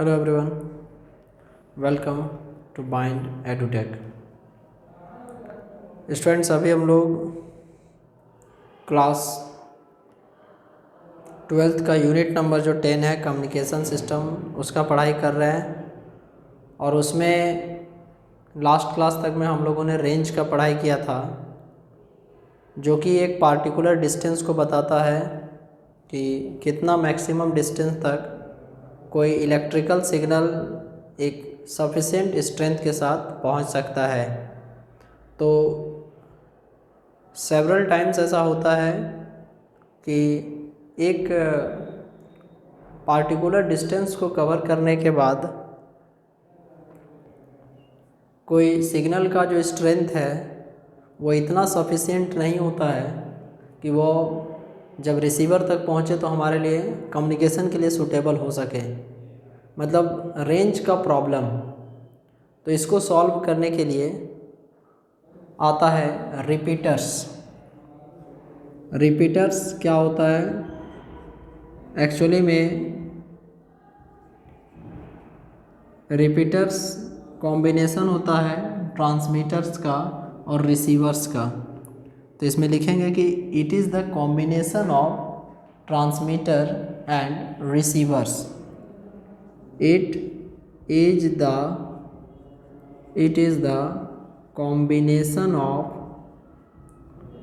Hello everyone, welcome to Bind Edutech. Students, अभी हम लोग क्लास 12th का यूनिट नंबर जो 10 है कम्युनिकेशन सिस्टम, उसका पढ़ाई कर रहे हैं। और उसमें लास्ट क्लास तक में हम लोगों ने रेंज का पढ़ाई किया था, जो कि एक पार्टिकुलर डिस्टेंस को बताता है कि कितना मैक्सिमम डिस्टेंस तक कोई इलेक्ट्रिकल सिग्नल एक सफिशिएंट स्ट्रेंथ के साथ पहुंच सकता है। तो सेवरल टाइम्स ऐसा होता है कि एक पार्टिकुलर डिस्टेंस को कवर करने के बाद कोई सिग्नल का जो स्ट्रेंथ है वो इतना सफिशिएंट नहीं होता है कि वो जब रिसीवर तक पहुंचे तो हमारे लिए कम्युनिकेशन के लिए सूटेबल हो सके, मतलब रेंज का प्रॉब्लम। तो इसको सॉल्व करने के लिए आता है रिपीटर्स। रिपीटर्स क्या होता है? एक्चुअली में रिपीटर्स कॉम्बिनेशन होता है ट्रांसमीटर्स का और रिसीवर्स का। तो इसमें लिखेंगे कि it is the combination of transmitter and receivers. इट इज़ द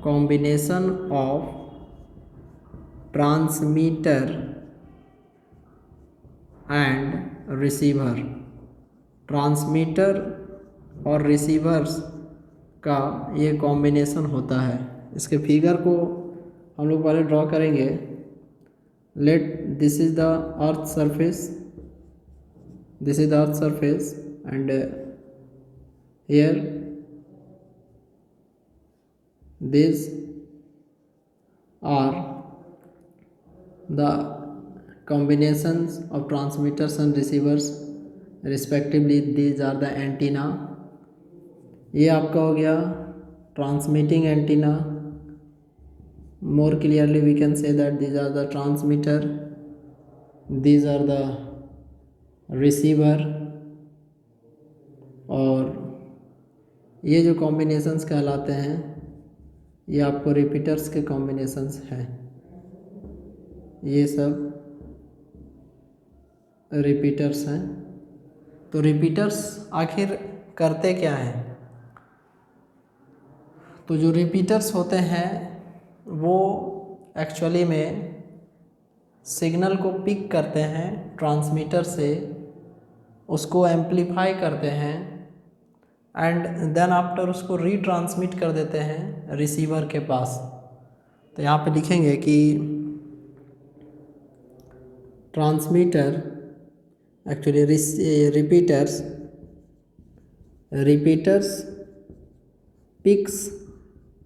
combination of transmitter and receiver। Transmitter और रिसीवर्स का ये कॉम्बिनेशन होता है। इसके फिगर को हम लोग पहले ड्रॉ करेंगे। This is the earth surface and here these are the combinations of transmitters and receivers respectively। these are the antenna। ये आपका हो गया transmitting antenna. more clearly we can say that these are the transmitter, these are the receiver। और ये जो combinations कहलाते हैं ये आपको रिपीटर्स के कॉम्बिनेशंस हैं। ये सब रिपीटर्स हैं। तो रिपीटर्स आखिर करते क्या हैं? तो जो रिपीटर्स होते हैं वो एक्चुअली में सिग्नल को पिक करते हैं ट्रांसमीटर से, उसको एम्पलीफाई करते हैं एंड देन आफ्टर उसको रीट्रांसमिट कर देते हैं रिसीवर के पास। तो यहाँ पे लिखेंगे कि transmitter actually repeaters picks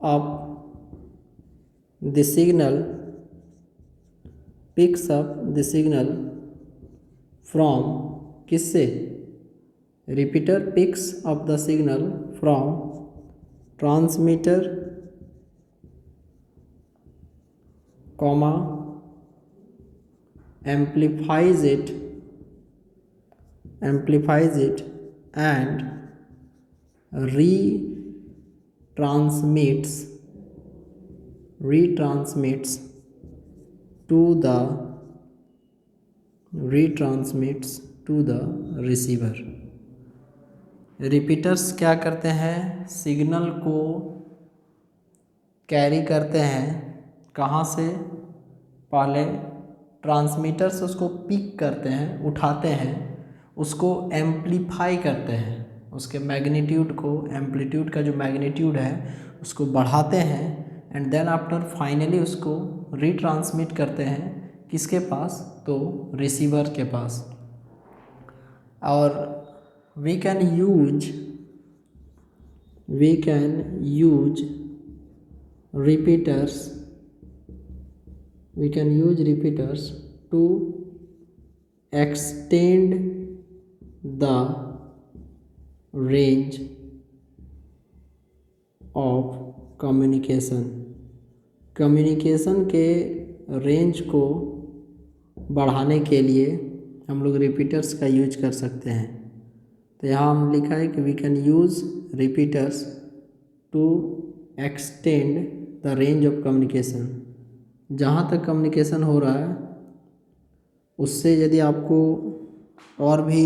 up the signal from किससे? Repeater picks up the signal from transmitter comma amplifies it and retransmits to the receiver। Repeaters क्या करते हैं? सिग्नल को कैरी करते हैं। कहाँ से? पहले ट्रांसमीटर से उसको पिक करते हैं, उठाते हैं, उसको एम्पलीफाई करते हैं, उसके मैग्नीट्यूड को, एम्पलीट्यूड का जो मैग्नीट्यूड है उसको बढ़ाते हैं एंड देन आफ्टर फाइनली उसको रीट्रांसमिट करते हैं किसके पास? तो रिसीवर के पास। और we can use repeaters to extend the range of communication के रेंज को बढ़ाने के लिए हम लोग रिपीटर्स का यूज कर सकते हैं। तो यहाँ हम लिखा है कि we can use repeaters to extend the range of communication. जहाँ तक कम्युनिकेशन हो रहा है उससे यदि आपको और भी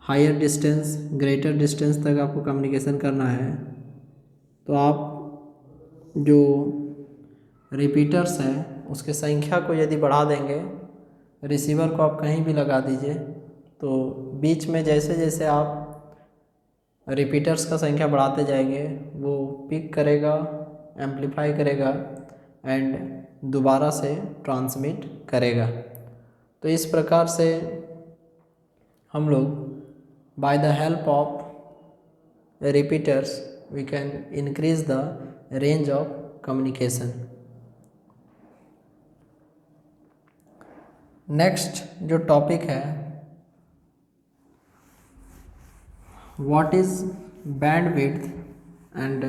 हायर डिस्टेंस, ग्रेटर डिस्टेंस तक आपको कम्युनिकेशन करना है तो आप जो रिपीटर्स हैं उसके संख्या को यदि बढ़ा देंगे, रिसीवर को आप कहीं भी लगा दीजिए, तो बीच में जैसे जैसे आप रिपीटर्स का संख्या बढ़ाते जाएंगे वो पिक करेगा, एम्पलीफाई करेगा एंड दोबारा से ट्रांसमिट करेगा। तो इस प्रकार से हम लोग by the help of repeaters we can increase the range of communication. Next जो टॉपिक है, what is bandwidth and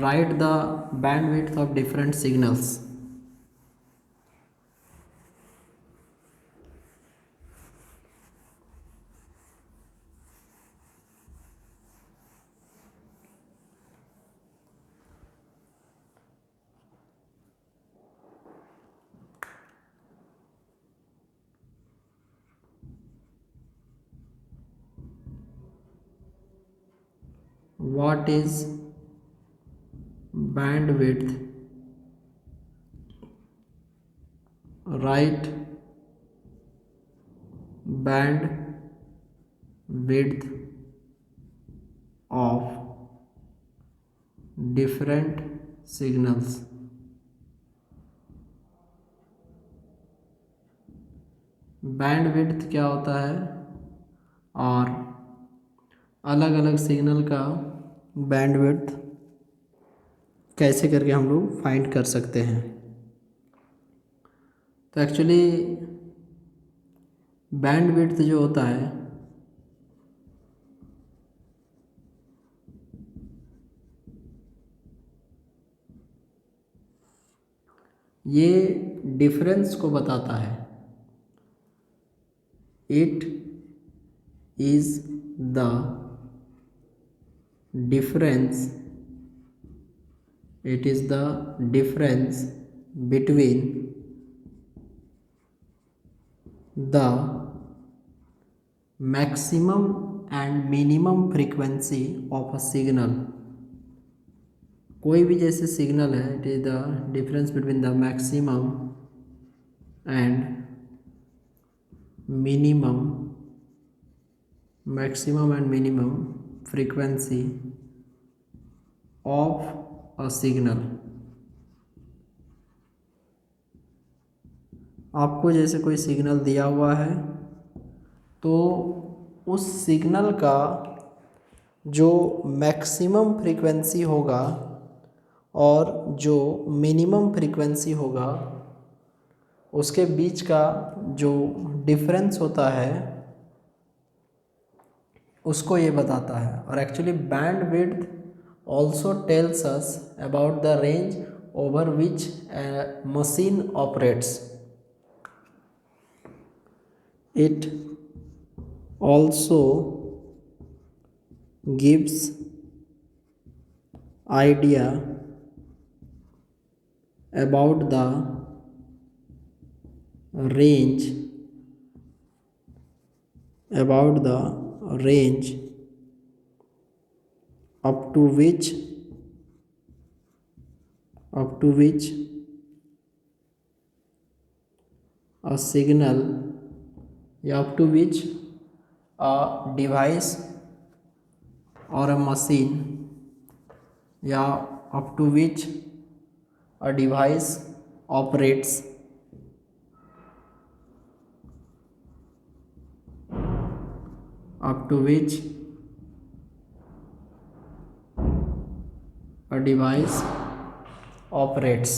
write the bandwidth of different signals. What is bandwidth? Write bandwidth of different signals. Bandwidth क्या होता है और अलग अलग signal का bandwidth कैसे करके हम लोग फाइंड कर सकते हैं। तो एक्चुअली बैंडविड्थ जो होता है ये डिफरेंस को बताता है। It is the difference, it is the difference between the maximum and minimum frequency of a signal। कोई भी जैसे सिग्नल है, it is the difference between the maximum and minimum frequency of a signal। आपको जैसे कोई signal दिया हुआ है तो उस सिग्नल का जो मैक्सिमम फ्रीक्वेंसी होगा और जो मिनिमम फ्रीक्वेंसी होगा उसके बीच का जो डिफरेंस होता है उसको ये बताता है। और actually bandwidth also tells us about the range over which a machine operates। It also gives idea about the range up to which a signal या up to which a device or a machine या up to which a device operates। up to which a device operates।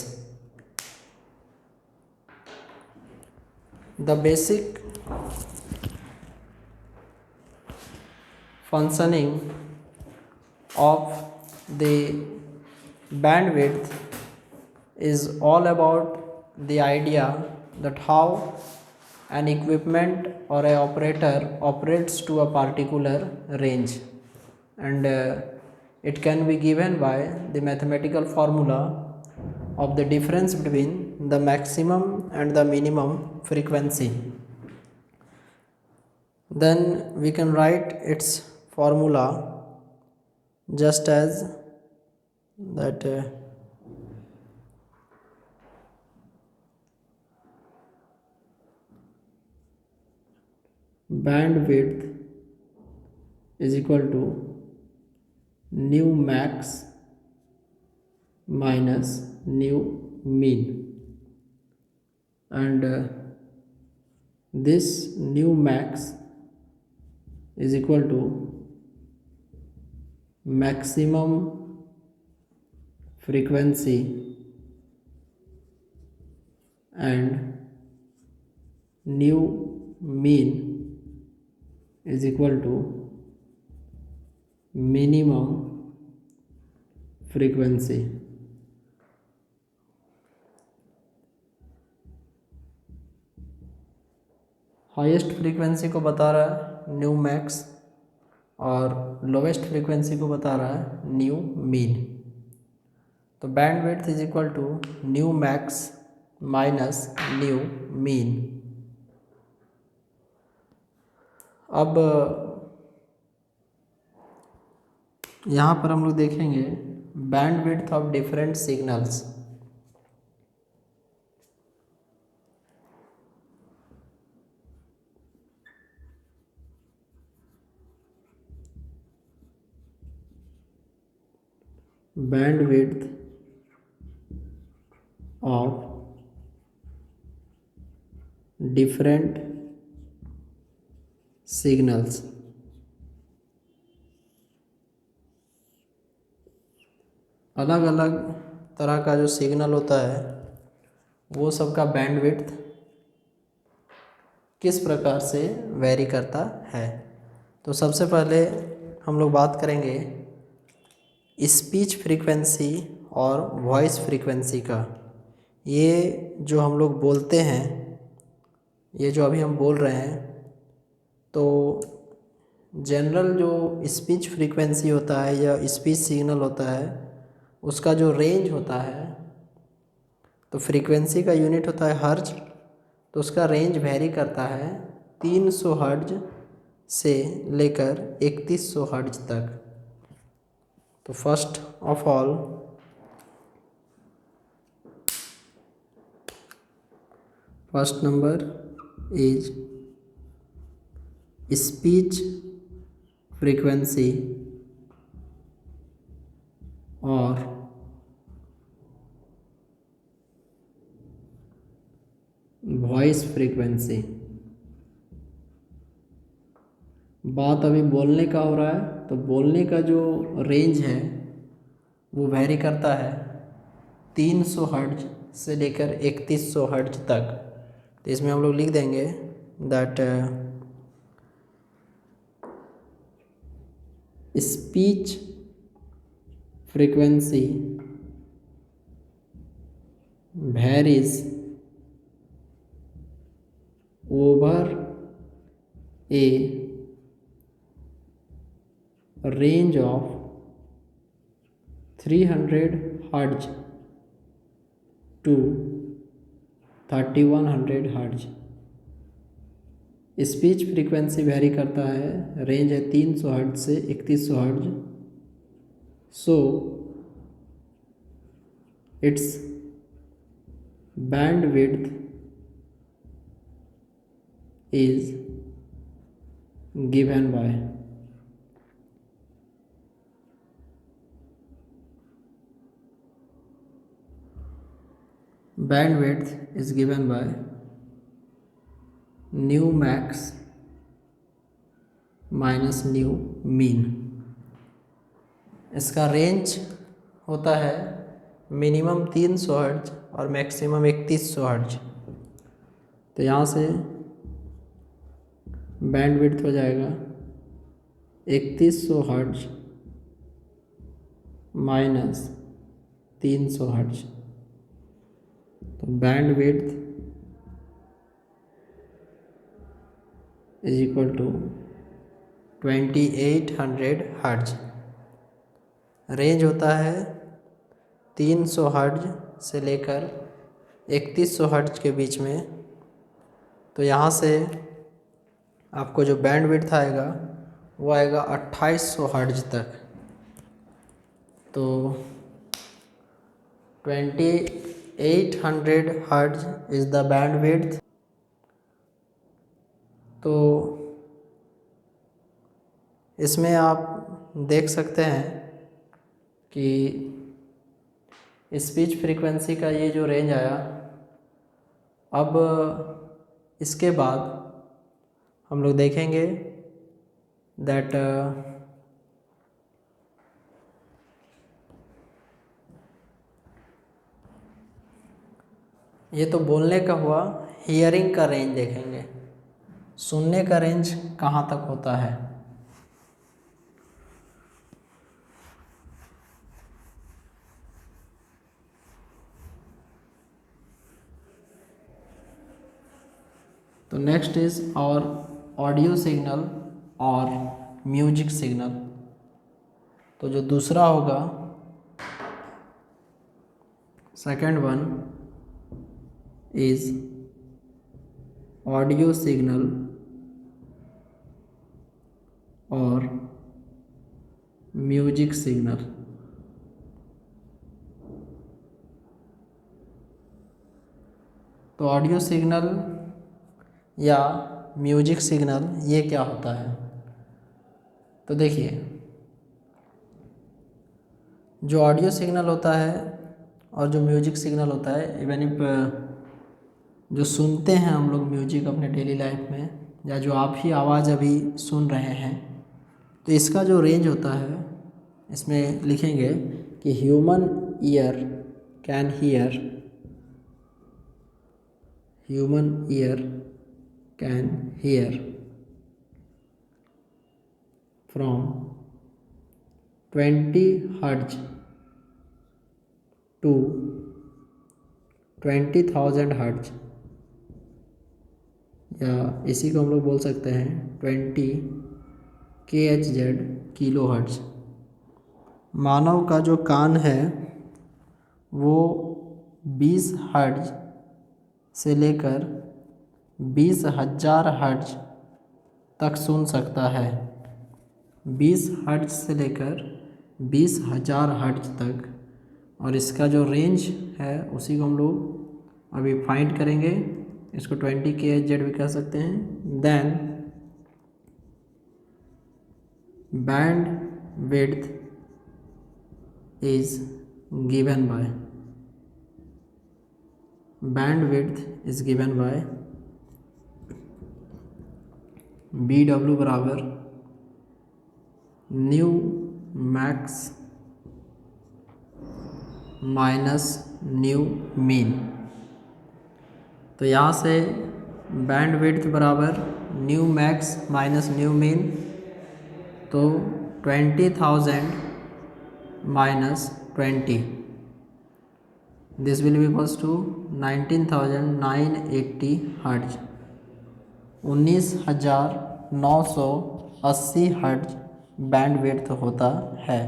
The basic functioning of the bandwidth is all about the idea that how an equipment or a operator operates to a particular range, and it can be given by the mathematical formula of the difference between the maximum and the minimum frequency. Then we can write its formula just as that bandwidth is equal to nu max minus nu mean, and this nu max is equal to maximum frequency and nu mean is equal to minimum frequency. Highest frequency को बता रहा है nu max और lowest frequency को बता रहा है nu min. तो bandwidth is equal to nu max minus nu min. अब यहाँ पर हम लोग देखेंगे bandwidth of different signals. Bandwidth of different signals। अलग अलग तरह का जो सिग्नल होता है वो सबका बैंडविड्थ किस प्रकार से वेरी करता है। तो सबसे पहले हम लोग बात करेंगे स्पीच फ्रीक्वेंसी और वॉइस फ्रीक्वेंसी का। ये जो हम लोग बोलते हैं, ये जो अभी हम बोल रहे हैं, तो जनरल जो स्पीच फ्रीक्वेंसी होता है या स्पीच सिग्नल होता है उसका जो रेंज होता है, तो फ्रीक्वेंसी का यूनिट होता है हर्ट्ज, तो उसका रेंज वेरी करता है 300 हर्ट्ज से लेकर 3100 हर्ट्ज तक। तो first of all first number is speech frequency और वॉइस फ्रीक्वेंसी। बात अभी बोलने का हो रहा है, तो बोलने का जो रेंज है वो वेरी करता है 300 हर्ट्ज से लेकर 3100 हर्ट्ज तक। तो इसमें हम लोग लिख देंगे that speech frequency varies over a range of 300 hertz to 3100 hertz. Speech frequency very करता है, रेंज है 300 हर्ट्ज से 3100 hertz. So it's bandwidth is given bye bandwidth is given by nu max minus nu mean. इसका range होता है minimum 300 hertz और maximum 3100 hertz. तो यहाँ से बैंडविड्थ हो जाएगा 3100 हर्ट्ज माइनस 300 हर्ट्ज। तो bandwidth is equal to 2800 hertz. Range होता है 300 हर्ट्ज से लेकर 3100 हर्ट्ज के बीच में। तो यहाँ से आपको जो बैंड विड्थ आएगा वो आएगा 2800 हर्ट्ज तक। तो 2800 hertz is the band width. तो इसमें आप देख सकते हैं कि स्पीच फ्रीक्वेंसी का ये जो रेंज आया। अब इसके बाद हम लोग देखेंगे दैट ये तो बोलने का हुआ, हियरिंग का रेंज देखेंगे, सुनने का रेंज कहाँ तक होता है। तो नेक्स्ट इज और ऑडियो सिग्नल और म्यूजिक सिग्नल। तो जो दूसरा होगा, second one is audio signal और म्यूजिक सिग्नल। तो ऑडियो सिग्नल या म्यूजिक सिग्नल ये क्या होता है। तो देखिए, जो ऑडियो सिग्नल होता है और जो म्यूजिक सिग्नल होता है, इवन इफ जो सुनते हैं हम लोग म्यूजिक अपने डेली लाइफ में, या जो आप ही आवाज़ अभी सुन रहे हैं, तो इसका जो रेंज होता है, इसमें लिखेंगे कि human ear can hear, human ear can hear from 20 hertz to 20,000 hertz, या इसी को हम लोग बोल सकते हैं 20 kHz किलो हर्ट्ज। मानव का जो कान है वो 20 हर्ट्ज से लेकर 20,000 हर्ट्ज तक सुन सकता है। 20 हर्ट्ज से लेकर 20,000 हर्ट्ज तक, और इसका जो रेंज है उसी को हम लोग अभी फाइंड करेंगे। इसको 20 kHz भी कह सकते हैं। Then bandwidth is given by, bandwidth is given by BW बराबर nu max minus nu min. तो यहाँ से बैंड विड्थ बराबर nu max minus nu min, तो 20,000 minus 20, this will be equals to 19,980 hertz. 19,980 hertz bandwidth होता है।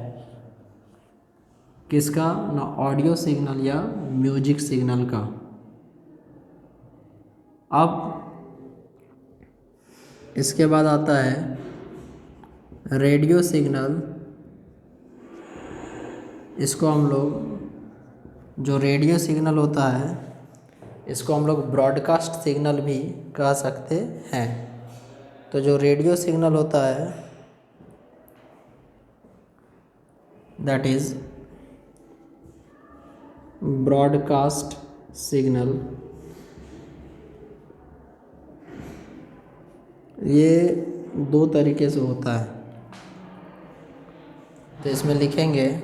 किसका? ना ऑडियो सिग्नल या म्यूजिक सिग्नल का। अब इसके बाद आता है रेडियो सिग्नल। इसको हम लोग, जो रेडियो सिग्नल होता है, इसको हम लोग ब्रॉडकास्ट सिग्नल भी कह सकते हैं। तो जो रेडियो सिग्नल होता है दैट इज ब्रॉडकास्ट सिग्नल। ये दो तरीके से होता है। तो इसमें लिखेंगे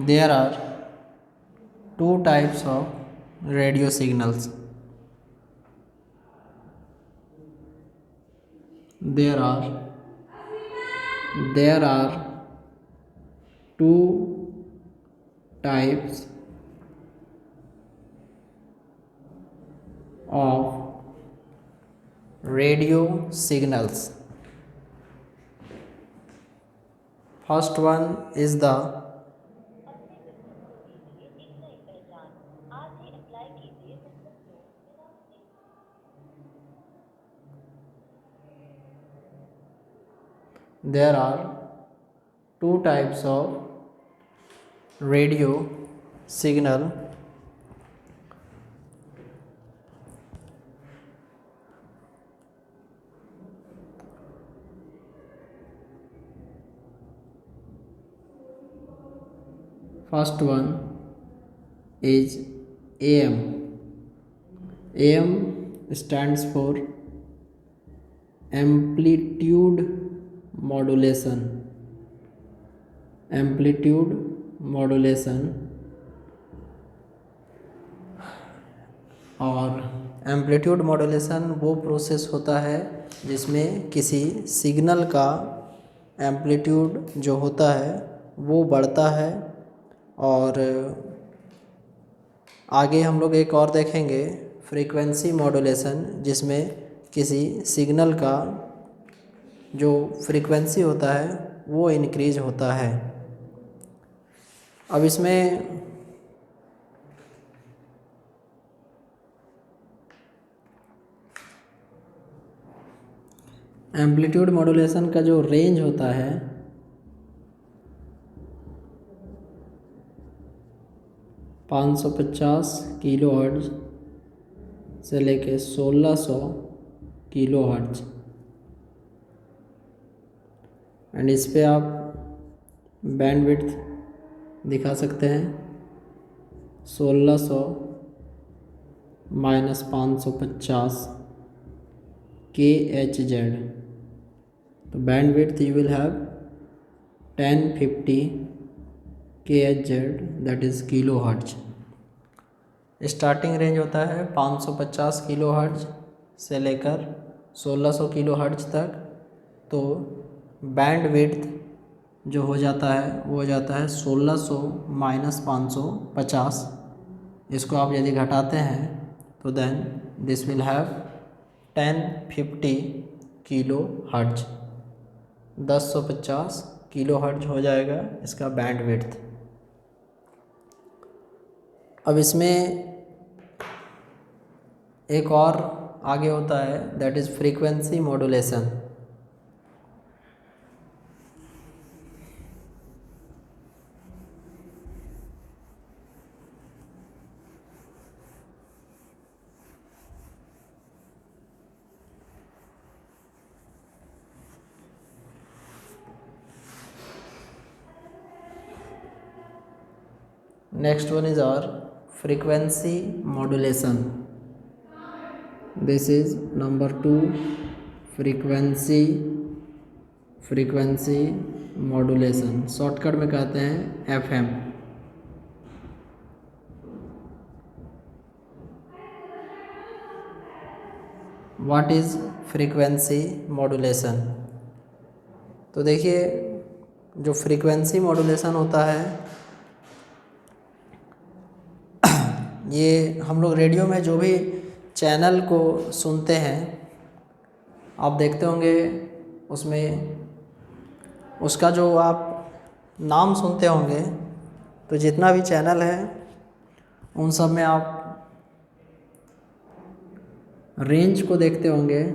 there are two types of radio signals. There are two types of radio signals. First one is the there are two types of radio signal. First one is AM. AM stands for amplitude modulation. Amplitude modulation और amplitude modulation वो process होता है जिसमें किसी signal का amplitude जो होता है वो बढ़ता है। और आगे हम लोग एक और देखेंगे फ्रीक्वेंसी मॉड्यूलेशन, जिसमें किसी सिग्नल का जो फ्रीक्वेंसी होता है वो इंक्रीज होता है। अब इसमें एम्पलीट्यूड मॉड्यूलेशन का जो रेंज होता है 550 किलो हर्ट्ज से लेके 1600 किलो हर्ट्ज। एंड इस पे आप बैंडविड्थ दिखा सकते हैं 1600 माइनस 550 kHz। तो bandwidth you will have 1050 kHz, that is kilo hertz. Starting range होता है 550 किलो हर्ट्ज से लेकर 1600 किलो हर्ट्ज तक। तो बैंडविड्थ जो हो जाता है वो हो जाता है 1600 माइनस 550। इसको आप यदि घटाते हैं तो then this will have 1050 kilohertz. 1050 kilohertz हो जाएगा इसका बैंडविड्थ। अब इसमें एक और आगे होता है that is frequency modulation. Next one is our frequency modulation. This is number 2, frequency modulation, shortcut में कहते हैं FM। What is frequency modulation? तो देखिए जो फ्रीक्वेंसी मॉड्यूलेशन होता है ये हम लोग रेडियो में जो भी चैनल को सुनते हैं आप देखते होंगे उसमें उसका जो आप नाम सुनते होंगे, तो जितना भी चैनल है उन सब में आप रेंज को देखते होंगे।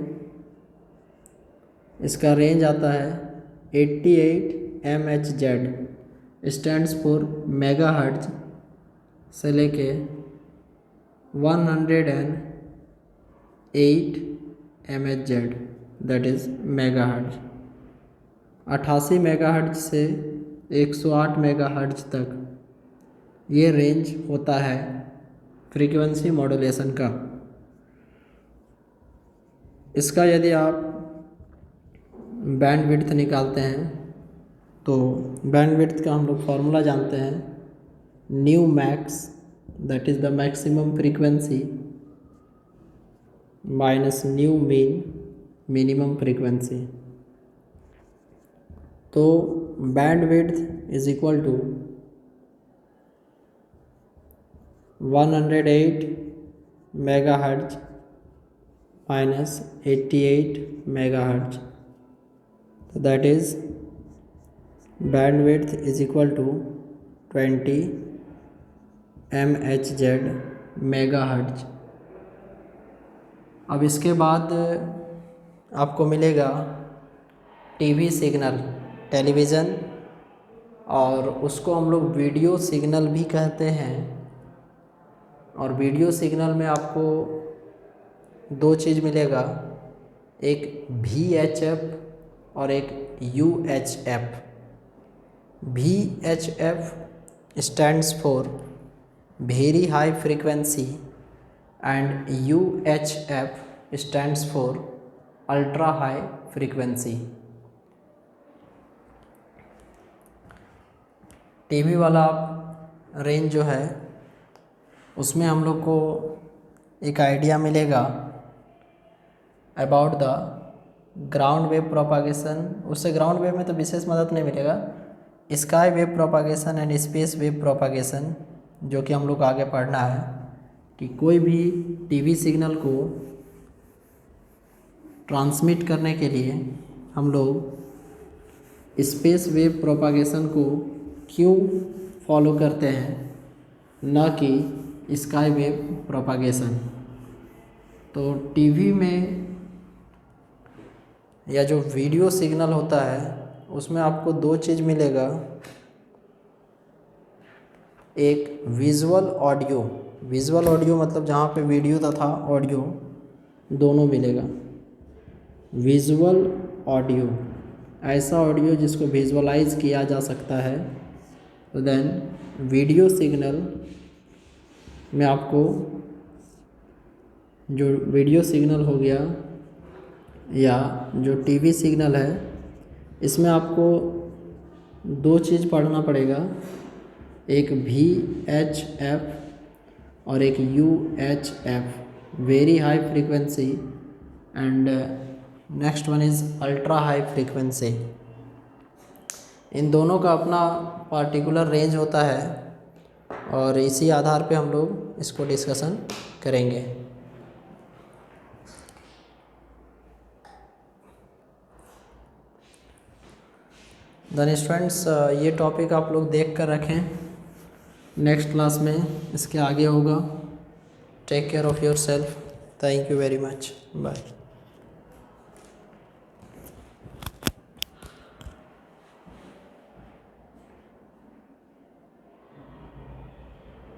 इसका रेंज आता है 88 MHz, stands for mega hertz से लेके 108 MHz, that is mega hertz. 88 mega hertz से 108 मेगा हर्ट्ज तक ये रेंज होता है फ्रीक्वेंसी मॉड्यूलेशन का। इसका यदि आप बैंडविड्थ निकालते हैं तो बैंडविड्थ का हम लोग फार्मूला जानते हैं, nu max that is the maximum frequency minus nu min minimum frequency. तो bandwidth is equal to 108 megahertz minus 88 megahertz, तो that is bandwidth is equal to 20 MHz megahertz. अब इसके बाद आपको मिलेगा टीवी सिग्नल, टेलीविज़न, और उसको हम लोग वीडियो सिग्नल भी कहते हैं। और वीडियो सिग्नल में आपको दो चीज़ मिलेगा, एक VHF और एक UHF। VHF stands for very high frequency and UHF stands for ultra high frequency. TV वाला रेंज जो है उसमें हम लोग को एक आइडिया मिलेगा about the ground wave propagation. उससे ग्राउंड वेव में तो विशेष मदद नहीं मिलेगा, sky wave propagation and space wave propagation, जो कि हम लोग को आगे पढ़ना है कि कोई भी टीवी सिग्नल को ट्रांसमिट करने के लिए हम लोग स्पेस वेव प्रोपागेशन को क्यों फॉलो करते हैं, न कि स्काई वेव प्रोपागेशन। तो टीवी में या जो वीडियो सिग्नल होता है उसमें आपको दो चीज़ मिलेगा, एक विजुअल ऑडियो। विजुअल ऑडियो मतलब जहाँ पे वीडियो तथा ऑडियो दोनों मिलेगा। विजुअल ऑडियो, ऐसा ऑडियो जिसको विजुअलाइज किया जा सकता है। तो देन वीडियो सिग्नल में आपको जो वीडियो सिग्नल हो गया या जो टीवी सिग्नल है, इसमें आपको दो चीज़ पढ़ना पड़ेगा, एक VHF और एक UHF, very high frequency, and next one is ultra high frequency. इन दोनों का अपना पार्टिकुलर रेंज होता है और इसी आधार पे हम लोग इसको डिस्कशन करेंगे। देन स्टूडेंट्स, ये टॉपिक आप लोग देख कर रखें, नेक्स्ट क्लास में इसके आगे होगा। Take care of yourself. Thank you very much. Bye.